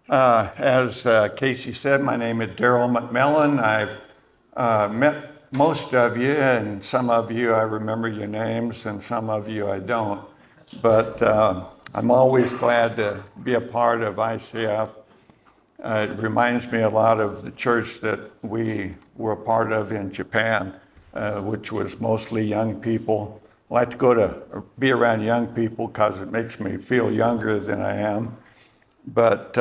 As Casey said, my name is Darrel McMillen. I've met most of you, and some of you I remember your names, and some of you I don't. But I'm always glad to be a part of ICF. It reminds me a lot of the church that we were a part of in Japan, which was mostly young people. I like to be around young people because it makes me feel younger than I am. But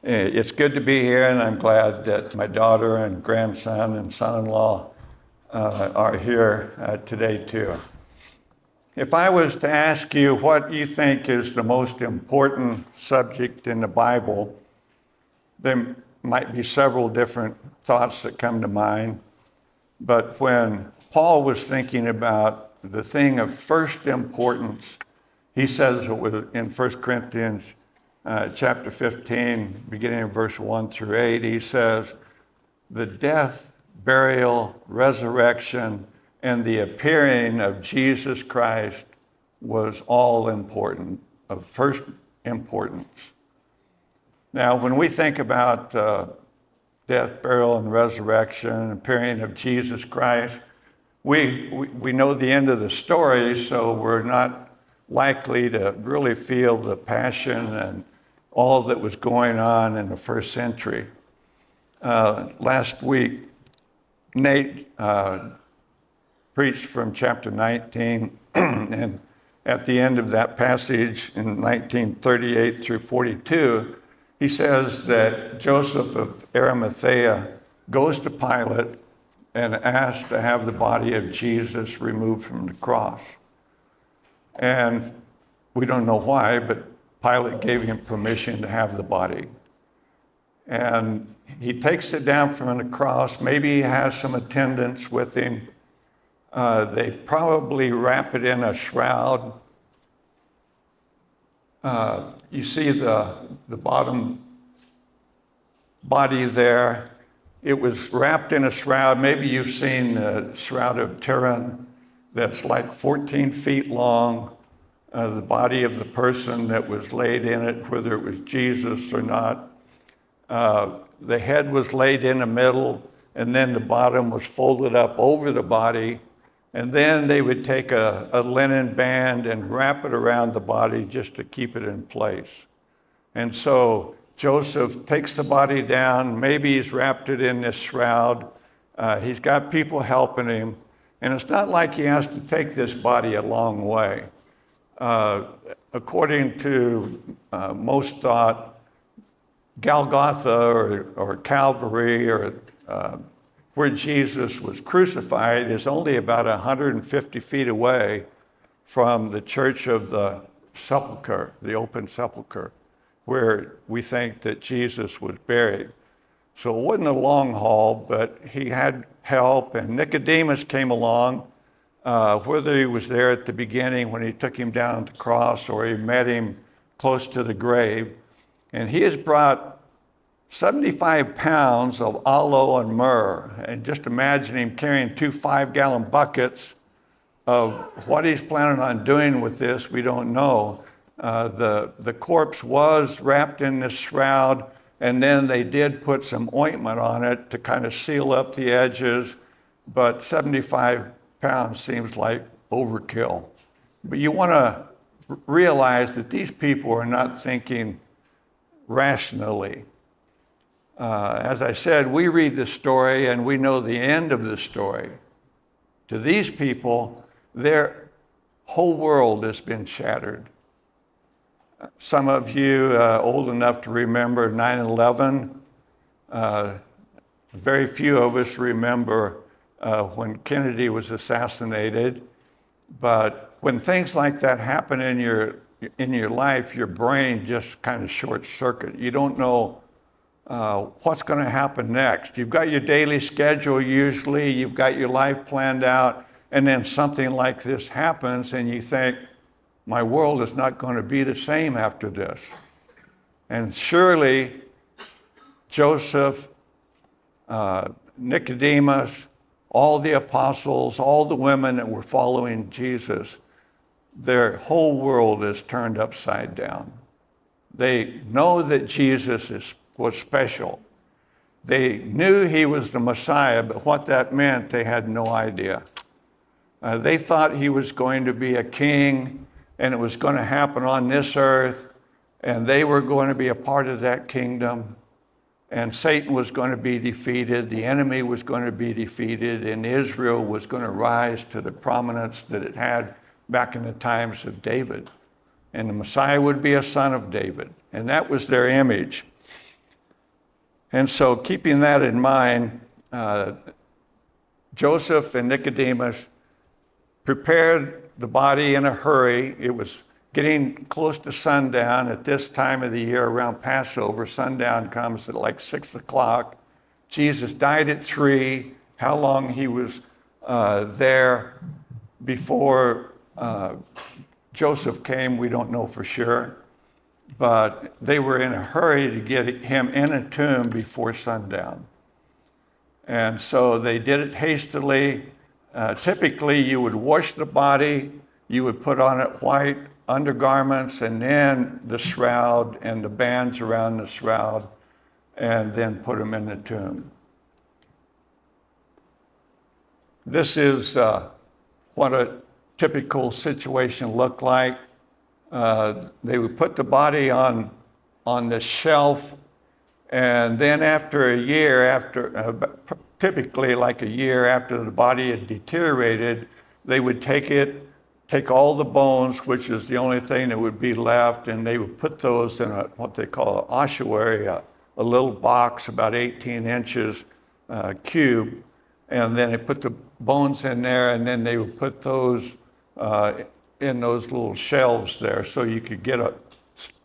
it's good to be here, and I'm glad that my daughter and grandson and son-in-law are here today too. If I was to ask you what you think is the most important subject in the Bible, there might be several different thoughts that come to mind. But when Paul was thinking about the thing of first importance, he says it was in 1 Corinthians chapter 15, beginning in verse 1 through 8, he says, the death, burial, resurrection, and the appearing of Jesus Christ was all important, of first importance. Now, when we think about death, burial, and resurrection, appearing of Jesus Christ, we know the end of the story, so we're not likely to really feel the passion and all that was going on in the first century. Last week, Nate preached from chapter 19, and at the end of that passage in 1938 through 42, he says that Joseph of Arimathea goes to Pilate and asks to have the body of Jesus removed from the cross. And we don't know why, but Pilate gave him permission to have the body. And he takes it down from the cross. Maybe he has some attendants with him. They probably wrap it in a shroud. You see the bottom body there. It was wrapped in a shroud. Maybe you've seen the Shroud of Turin that's like 14 feet long. The body of the person that was laid in it, whether it was Jesus or not. The head was laid in the middle, and then the bottom was folded up over the body. And then they would take a linen band and wrap it around the body just to keep it in place. And so Joseph takes the body down. Maybe he's wrapped it in this shroud. He's got people helping him. And it's not like he has to take this body a long way. According to most thought, Golgotha or Calvary or where Jesus was crucified is only about 150 feet away from the church of the sepulcher, the open sepulcher, where we think that Jesus was buried. So it wasn't a long haul, but he had help, and Nicodemus came along. Whether he was there at the beginning when he took him down the cross or he met him close to the grave. And he has brought 75 pounds of aloe and myrrh. And just imagine him carrying 2 5-gallon buckets of what he's planning on doing with this, we don't know. The corpse was wrapped in this shroud, and then they did put some ointment on it to kind of seal up the edges, but 75 pounds seems like overkill. But you want to realize that these people are not thinking rationally. As I said, we read the story and we know the end of the story. To these people, their whole world has been shattered. Some of you old enough to remember 9/11. Very few of us remember when Kennedy was assassinated. But when things like that happen in your life, your brain just kind of short circuit. You don't know what's going to happen next. You've got your daily schedule usually, you've got your life planned out, and then something like this happens and you think, my world is not going to be the same after this. And surely Joseph, Nicodemus, all the apostles, all the women that were following Jesus, their whole world is turned upside down. They know that Jesus was special. They knew he was the Messiah, but what that meant, they had no idea. They thought he was going to be a king, and it was going to happen on this earth, and they were going to be a part of that kingdom, and Satan was going to be defeated, the enemy was going to be defeated, and Israel was going to rise to the prominence that it had back in the times of David. And the Messiah would be a son of David, and that was their image. And so keeping that in mind, Joseph and Nicodemus prepared the body in a hurry. It was getting close to sundown at this time of the year around Passover. Sundown comes at like 6 o'clock. Jesus died at 3. How long he was there before Joseph came, we don't know for sure. But they were in a hurry to get him in a tomb before sundown. And so they did it hastily. Typically, you would wash the body, you would put on it white undergarments, and then the shroud and the bands around the shroud, and then put him in the tomb. This is what a typical situation looked like. They would put the body on the shelf, and then after a year, typically like a year after the body had deteriorated, they would take all the bones, which is the only thing that would be left, and they would put those in what they call an ossuary, a little box about 18 inches cube, and then they put the bones in there, and then they would put those in those little shelves there, so you could get a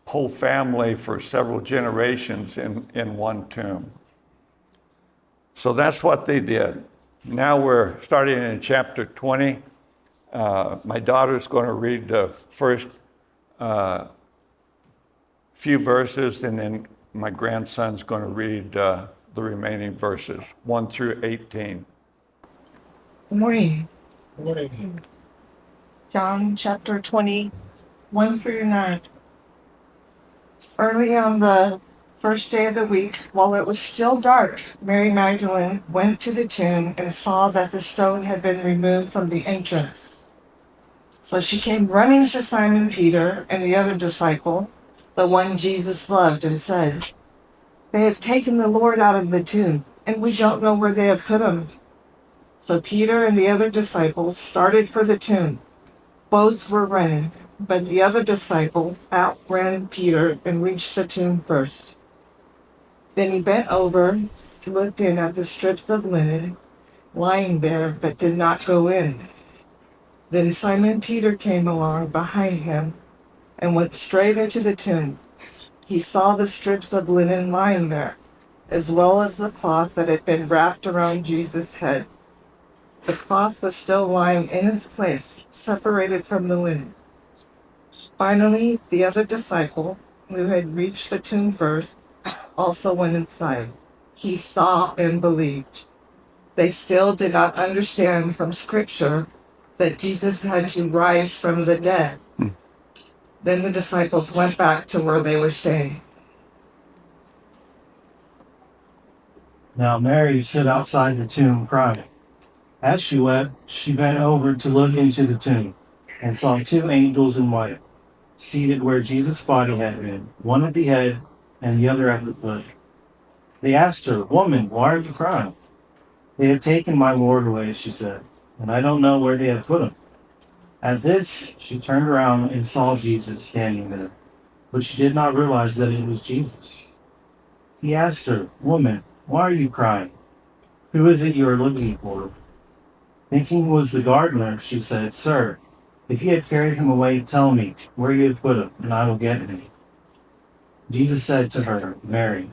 whole family for several generations in one tomb. So that's what they did. Now we're starting in chapter 20. My daughter's going to read the first few verses, and then my grandson's going to read the remaining verses, 1 through 18. Good morning. Good morning. John chapter 20, 1 through 9. Early on the first day of the week, while it was still dark, Mary Magdalene went to the tomb and saw that the stone had been removed from the entrance. So she came running to Simon Peter and the other disciple, the one Jesus loved, and said, "They have taken the Lord out of the tomb, and we don't know where they have put him." So Peter and the other disciples started for the tomb. Both were running, but the other disciple outran Peter and reached the tomb first. Then he bent over, looked in at the strips of linen lying there, but did not go in. Then Simon Peter came along behind him and went straight into the tomb. He saw the strips of linen lying there, as well as the cloth that had been wrapped around Jesus' head. The cloth was still lying in its place, separated from the linen. Finally, the other disciple, who had reached the tomb first, also went inside. He saw and believed. They still did not understand from Scripture that Jesus had to rise from the dead. Then the disciples went back to where they were staying. Now Mary stood outside the tomb crying. As she wept, she bent over to look into the tomb and saw 2 angels in white, seated where Jesus' body had been, one at the head and the other at the foot. They asked her, "Woman, why are you crying?" "They have taken my Lord away," she said, "and I don't know where they have put him." At this, she turned around and saw Jesus standing there, but she did not realize that it was Jesus. He asked her, "Woman, why are you crying? Who is it you are looking for?" Thinking it was the gardener, she said, "Sir, if you have carried him away, tell me where you have put him, and I will get him." Jesus said to her, "Mary."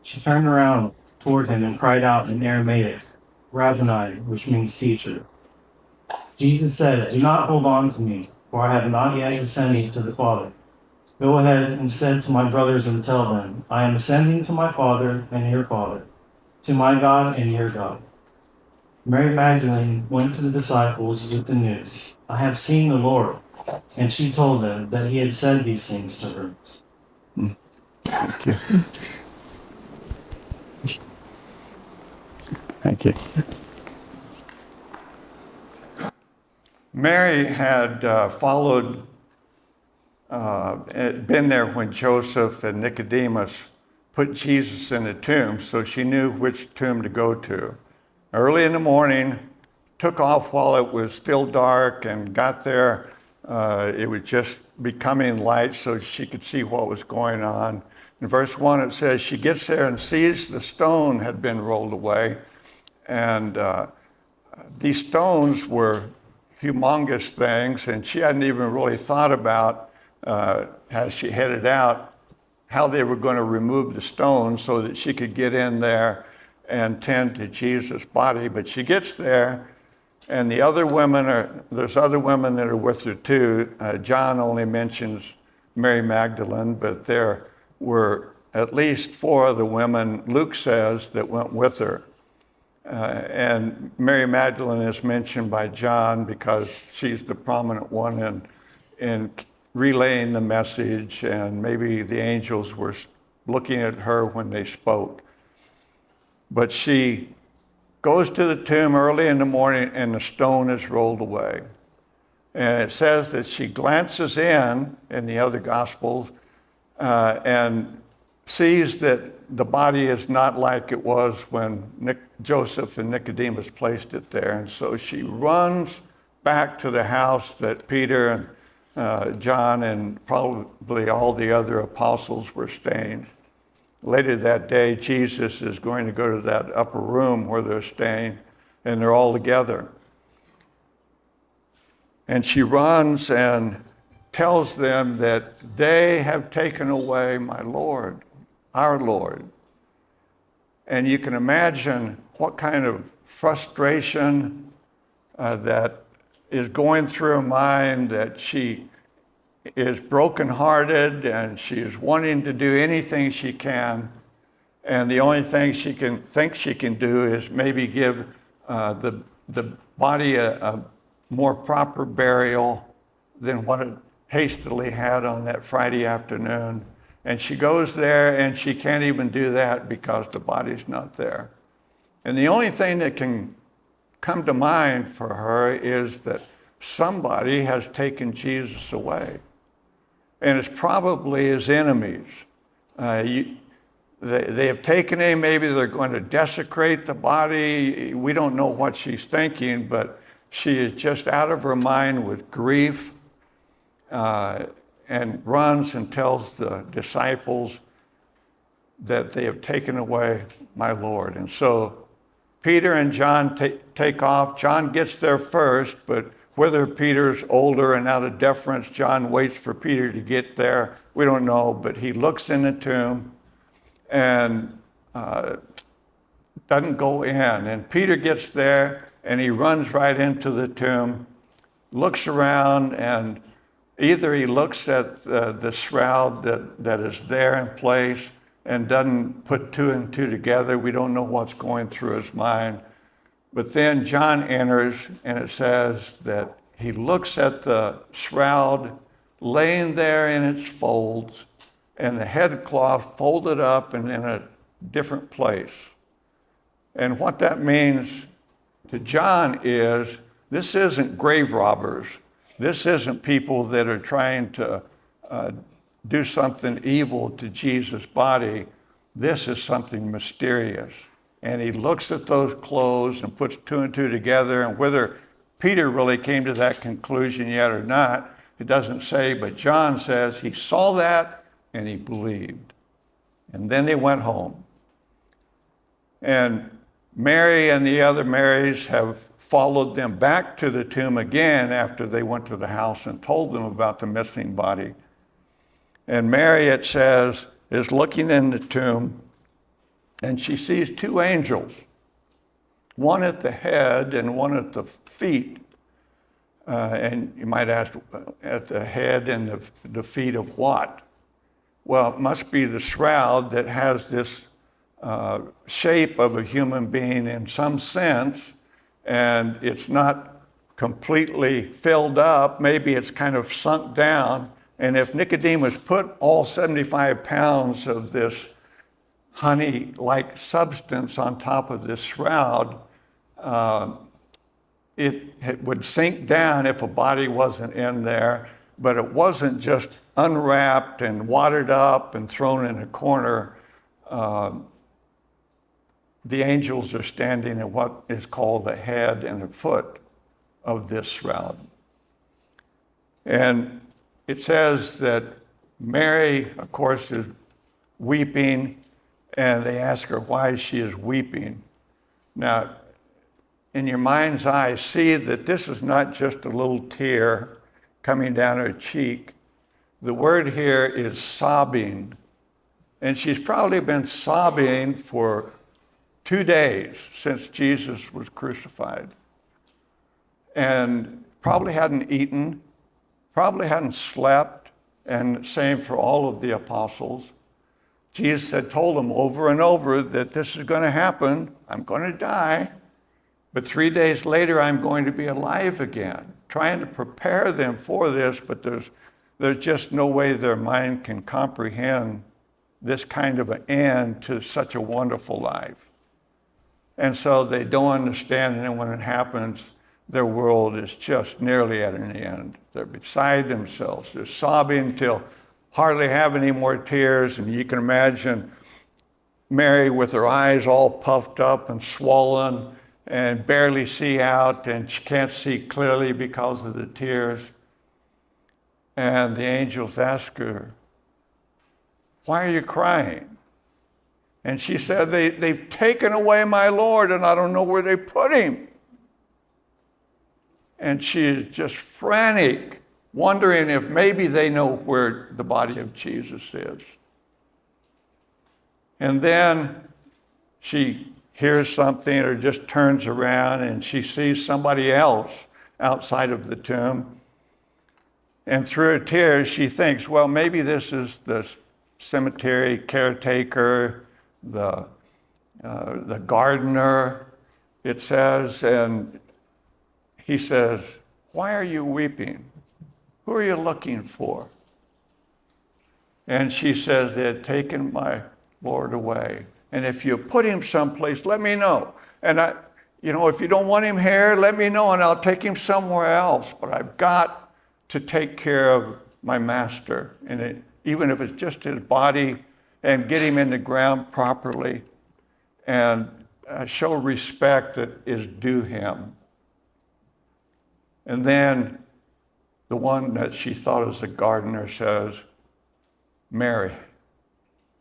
She turned around toward him and cried out in Aramaic, "Rabboni," which means teacher. Jesus said, "Do not hold on to me, for I have not yet ascended to the Father. Go ahead instead to my brothers and tell them, I am ascending to my Father and your Father, to my God and your God." Mary Magdalene went to the disciples with the news, "I have seen the Lord," and she told them that he had said these things to her. Thank you. Thank you. Mary had been there when Joseph and Nicodemus put Jesus in the tomb, so she knew which tomb to go to. Early in the morning, took off while it was still dark and got there. It was just becoming light so she could see what was going on. In verse 1, it says, she gets there and sees the stone had been rolled away. And these stones were humongous things, and she hadn't even really thought about, as she headed out, how they were going to remove the stones so that she could get in there and tend to Jesus' body. But she gets there, and there's other women that are with her too. John only mentions Mary Magdalene, but there were at least 4 other women, Luke says, that went with her. And Mary Magdalene is mentioned by John because she's the prominent one in relaying the message, and maybe the angels were looking at her when they spoke. But she goes to the tomb early in the morning and the stone is rolled away. And it says that she glances in the other Gospels, and sees that the body is not like it was when Joseph and Nicodemus placed it there. And so she runs back to the house that Peter and John and probably all the other apostles were staying. Later that day, Jesus is going to go to that upper room where they're staying, and they're all together. And she runs and tells them that they have taken away my Lord, our Lord. And you can imagine what kind of frustration that is going through her mind, that she is brokenhearted and she is wanting to do anything she can. And the only thing she can do is maybe give the body a more proper burial than what it hastily had on that Friday afternoon. And she goes there and she can't even do that because the body's not there. And the only thing that can come to mind for her is that somebody has taken Jesus away. And it's probably his enemies. They have taken him, maybe they're going to desecrate the body. We don't know what she's thinking, but she is just out of her mind with grief, and runs and tells the disciples that they have taken away my Lord. And so Peter and John take off. John gets there first, but whether Peter's older and out of deference, John waits for Peter to get there, we don't know, but he looks in the tomb and doesn't go in. And Peter gets there and he runs right into the tomb, looks around, and either he looks at the shroud that is there in place and doesn't put 2 and 2 together. We don't know what's going through his mind. But then John enters, and it says that he looks at the shroud laying there in its folds, and the headcloth folded up and in a different place. And what that means to John is, this isn't grave robbers. This isn't people that are trying to do something evil to Jesus' body. This is something mysterious. And he looks at those clothes and puts 2 and 2 together. And whether Peter really came to that conclusion yet or not, it doesn't say, but John says he saw that and he believed. And then they went home. And Mary and the other Marys have followed them back to the tomb again after they went to the house and told them about the missing body. And Mary, it says, is looking in the tomb, and she sees 2 angels, one at the head and one at the feet. And you might ask, at the head and the feet of what? Well, it must be the shroud that has this shape of a human being in some sense, and it's not completely filled up. Maybe it's kind of sunk down, And if Nicodemus put all 75 pounds of this honey-like substance on top of this shroud, it would sink down if a body wasn't in there, but it wasn't just unwrapped and watered up and thrown in a corner. The angels are standing at what is called the head and the foot of this shroud. And it says that Mary, of course, is weeping, and they ask her why she is weeping. Now, in your mind's eye, see that this is not just a little tear coming down her cheek. The word here is sobbing. And she's probably been sobbing for 2 days since Jesus was crucified. And probably hadn't eaten, probably hadn't slept, and same for all of the apostles. Jesus had told them over and over that this is going to happen. I'm going to die, but 3 days later, I'm going to be alive again. Trying to prepare them for this, but there's just no way their mind can comprehend this kind of an end to such a wonderful life. And so they don't understand, and then when it happens, their world is just nearly at an end. They're beside themselves. They're sobbing till hardly have any more tears, and you can imagine Mary with her eyes all puffed up and swollen and barely see out, and she can't see clearly because of the tears. And the angels ask her, "Why are you crying?" And she said, they've taken away my Lord, and I don't know where they put him. And she is just frantic, wondering if maybe they know where the body of Jesus is. And then she hears something or just turns around and she sees somebody else outside of the tomb. And through her tears, she thinks, well, maybe this is the cemetery caretaker, the gardener, it says. And he says, "Why are you weeping? Who are you looking for?" And she says, "They had taken my Lord away. And if you put him someplace, let me know. And if you don't want him here, let me know and I'll take him somewhere else. But I've got to take care of my master. And even if it's just his body, and get him in the ground properly and show respect that is due him." And then the one that she thought was the gardener says, "Mary."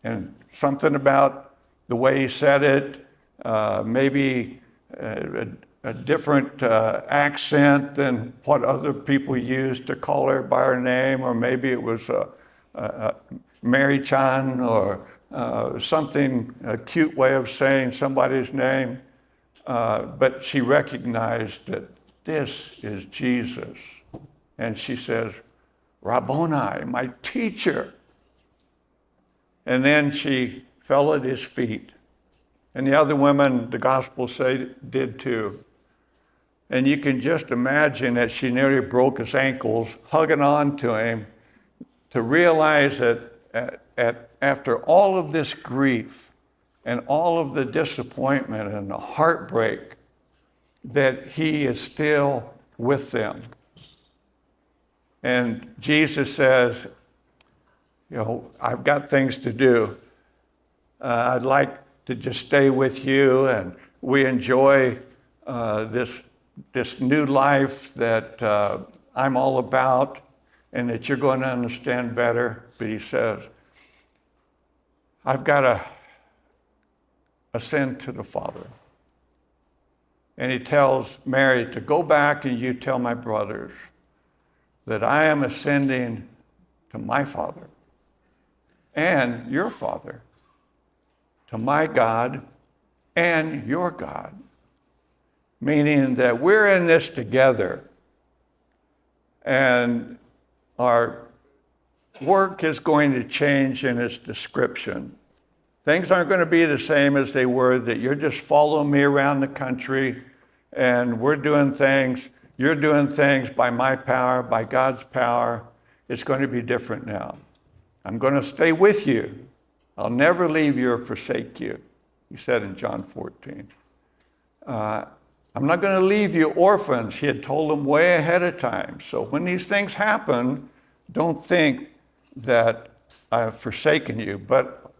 And something about the way he said it, maybe a different accent than what other people used to call her by her name, or maybe it was Mary Chan or something, a cute way of saying somebody's name. But she recognized that this is Jesus. And she says, "Rabboni, my teacher." And then she fell at his feet. And the other women, the Gospels say, did too. And you can just imagine that she nearly broke his ankles, hugging on to him, to realize that after all of this grief and all of the disappointment and the heartbreak, that he is still with them. And Jesus says, "I've got things to do. I'd like to just stay with you, and we enjoy this new life that I'm all about, and that you're going to understand better." But he says, "I've got to ascend to the Father." And he tells Mary to go back and you tell my brothers that I am ascending to my Father and your Father, to my God and your God. Meaning that we're in this together, and our work is going to change in its description. Things aren't going to be the same as they were, that you're just following me around the country and we're doing things, you're doing things by my power, by God's power, It's going to be different now. I'm going to stay with you. I'll never leave you or forsake you, he said in John 14. I'm not going to leave you orphans, he had told them way ahead of time. So when these things happen, don't think that I've forsaken you, but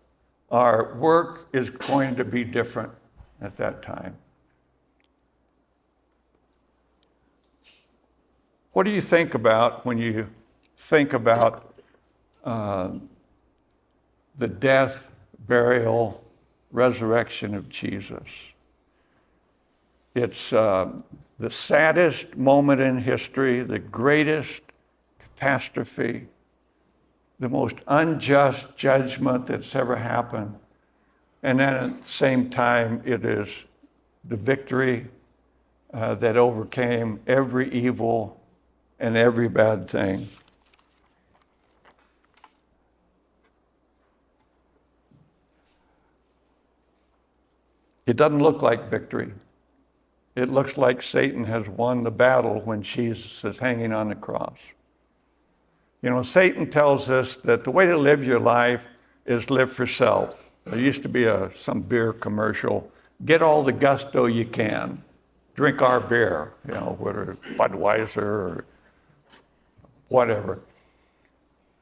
our work is going to be different at that time. What do you think about when you think about the death, burial, resurrection of Jesus? It's the saddest moment in history, the greatest catastrophe, the most unjust judgment that's ever happened. And then at the same time, it is the victory that overcame every evil and every bad thing. It doesn't look like victory. It looks like Satan has won the battle when Jesus is hanging on the cross. You know, Satan tells us that the way to live your life is live for self. There used to be some beer commercial. Get all the gusto you can. Drink our beer, you know, whether it's Budweiser or whatever.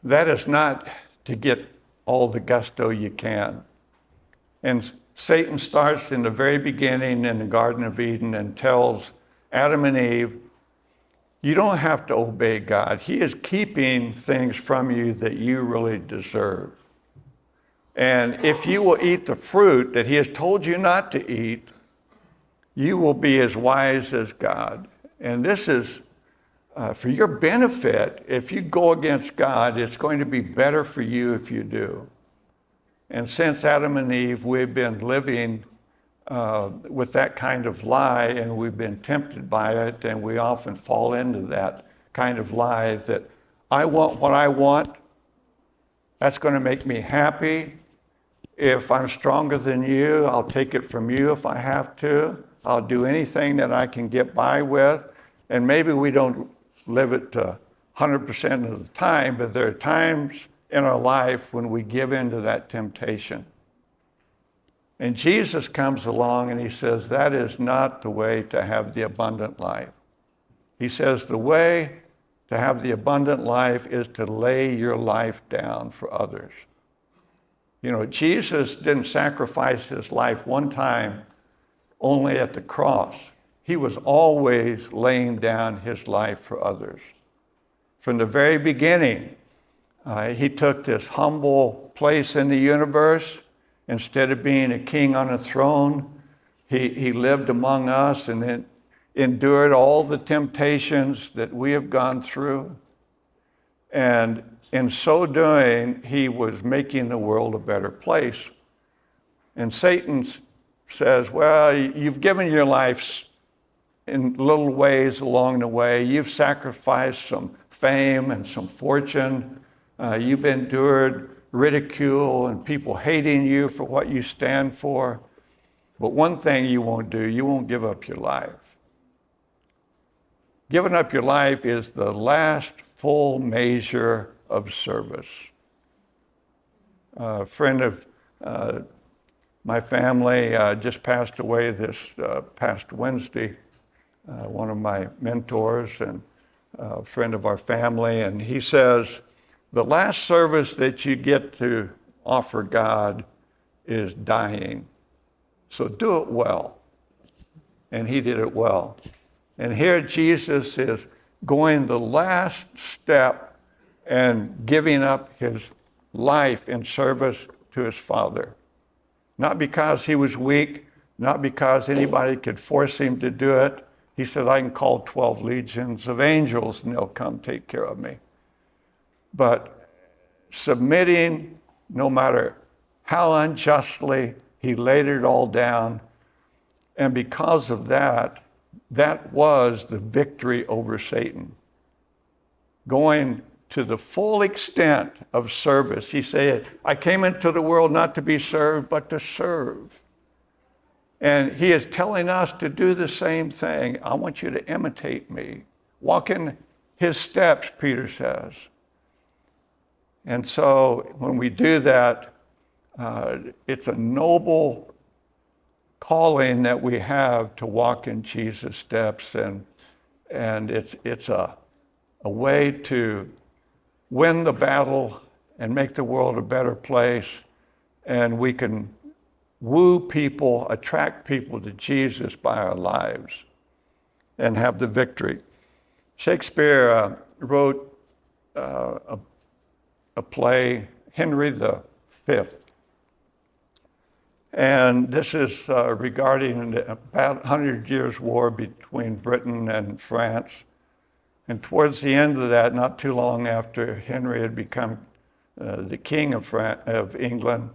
That is not to get all the gusto you can. And Satan starts in the very beginning in the Garden of Eden and tells Adam and Eve, you don't have to obey God. He is keeping things from you that you really deserve. And if you will eat the fruit that he has told you not to eat, you will be as wise as God. And this is for your benefit. If you go against God, it's going to be better for you if you do. And since Adam and Eve, we've been living with that kind of lie, and we've been tempted by it, and we often fall into that kind of lie that I want what I want. That's going to make me happy. If I'm stronger than you, I'll take it from you if I have to. I'll do anything that I can get by with. And maybe we don't live it to 100% of the time, but there are times in our life when we give in to that temptation. And Jesus comes along and he says, that is not the way to have the abundant life. He says, the way to have the abundant life is to lay your life down for others. You know, Jesus didn't sacrifice his life one time only at the cross. He was always laying down his life for others. From the very beginning, he took this humble place in the universe. Instead of being a king on a throne, he lived among us and then endured all the temptations that we have gone through. And in so doing, he was making the world a better place. And Satan says, well, you've given your life in little ways along the way. You've sacrificed some fame and some fortune. You've endured ridicule and people hating you for what you stand for. But one thing you won't do, you won't give up your life. Giving up your life is the last full measure of service. A friend of my family just passed away this past Wednesday, one of my mentors and a friend of our family, and he says, the last service that you get to offer God is dying. So do it well. And he did it well. And here Jesus is going the last step and giving up his life in service to his Father. Not because he was weak, not because anybody could force him to do it. He said, I can call 12 legions of angels and they'll come take care of me. But submitting, no matter how unjustly, he laid it all down. And because of that, that was the victory over Satan. Going to the full extent of service. He said, I came into the world not to be served, but to serve. And he is telling us to do the same thing. I want you to imitate me. Walk in his steps, Peter says. And so when we do that, it's a noble calling that we have to walk in Jesus' steps, and it's a way to win the battle and make the world a better place, and we can woo people, attract people to Jesus by our lives and have the victory. Shakespeare wrote a play, Henry V. And this is regarding about 100 Years' War between Britain and France. And towards the end of that, not too long after Henry had become the king of England,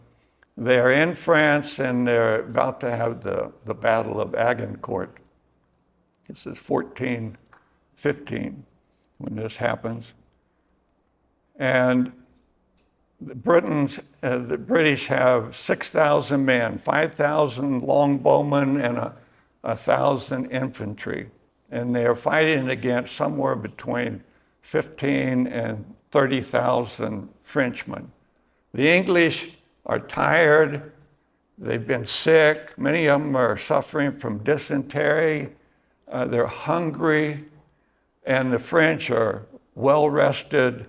they are in France and they're about to have the Battle of Agincourt. This is 1415 when this happens. And the British have 6,000 men, 5,000 longbowmen and 1,000 infantry. And they are fighting against somewhere between 15 and 30,000 Frenchmen. The English are tired. They've been sick. Many of them are suffering from dysentery. They're hungry. And the French are well rested,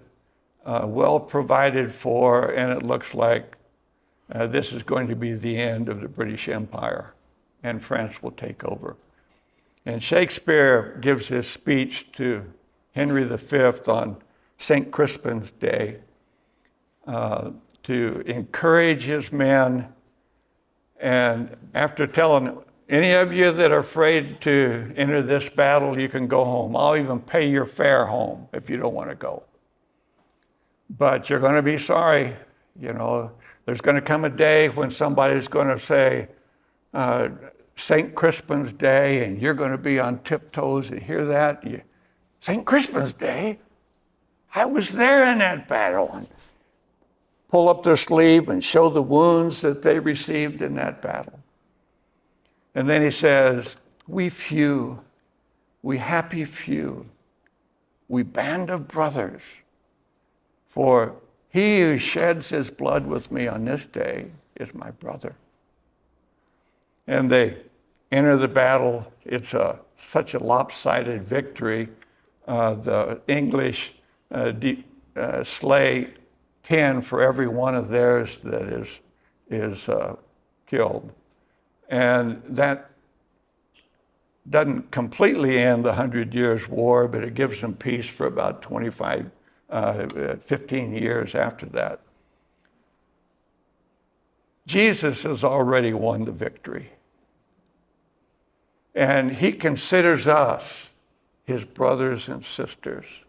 well provided for, and it looks like this is going to be the end of the British Empire, and France will take over. And Shakespeare gives his speech to Henry V on St. Crispin's Day to encourage his men. And after telling any of you that are afraid to enter this battle, you can go home. I'll even pay your fare home if you don't want to go. But you're going to be sorry. You know, there's going to come a day when somebody's going to say, St. Crispin's Day, and you're going to be on tiptoes and hear that. St. Crispin's Day? I was there in that battle. And pull up their sleeve and show the wounds that they received in that battle. And then he says, we few, we happy few, we band of brothers, for he who sheds his blood with me on this day is my brother. And they enter the battle. It's such a lopsided victory. The English slay 10 for every one of theirs that is killed. And that doesn't completely end the 100 Years' War, but it gives them peace for about 15 years after that. Jesus has already won the victory. And he considers us his brothers and sisters.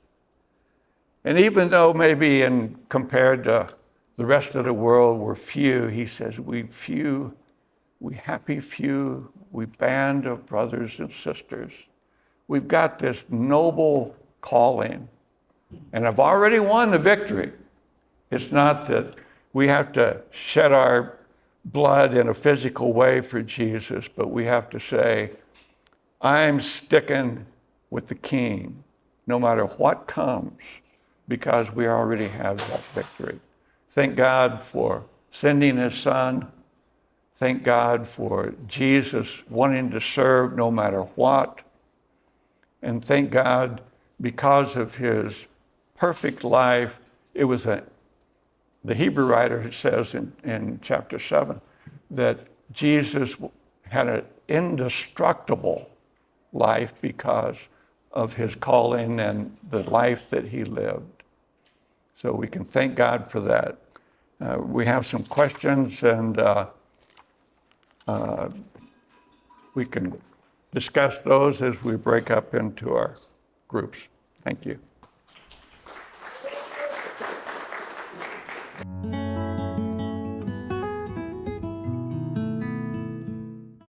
And even though maybe compared to the rest of the world we're few, he says we few, we happy few, we band of brothers and sisters. We've got this noble calling, and I've already won the victory. It's not that we have to shed our blood in a physical way for Jesus, but we have to say, I'm sticking with the King, no matter what comes, because we already have that victory. Thank God for sending his son. Thank God for Jesus wanting to serve no matter what. And thank God because of his perfect life, it was the Hebrew writer says in chapter 7 that Jesus had an indestructible life because of his calling and the life that he lived. So we can thank God for that. We have some questions, and we can discuss those as we break up into our groups. Thank you.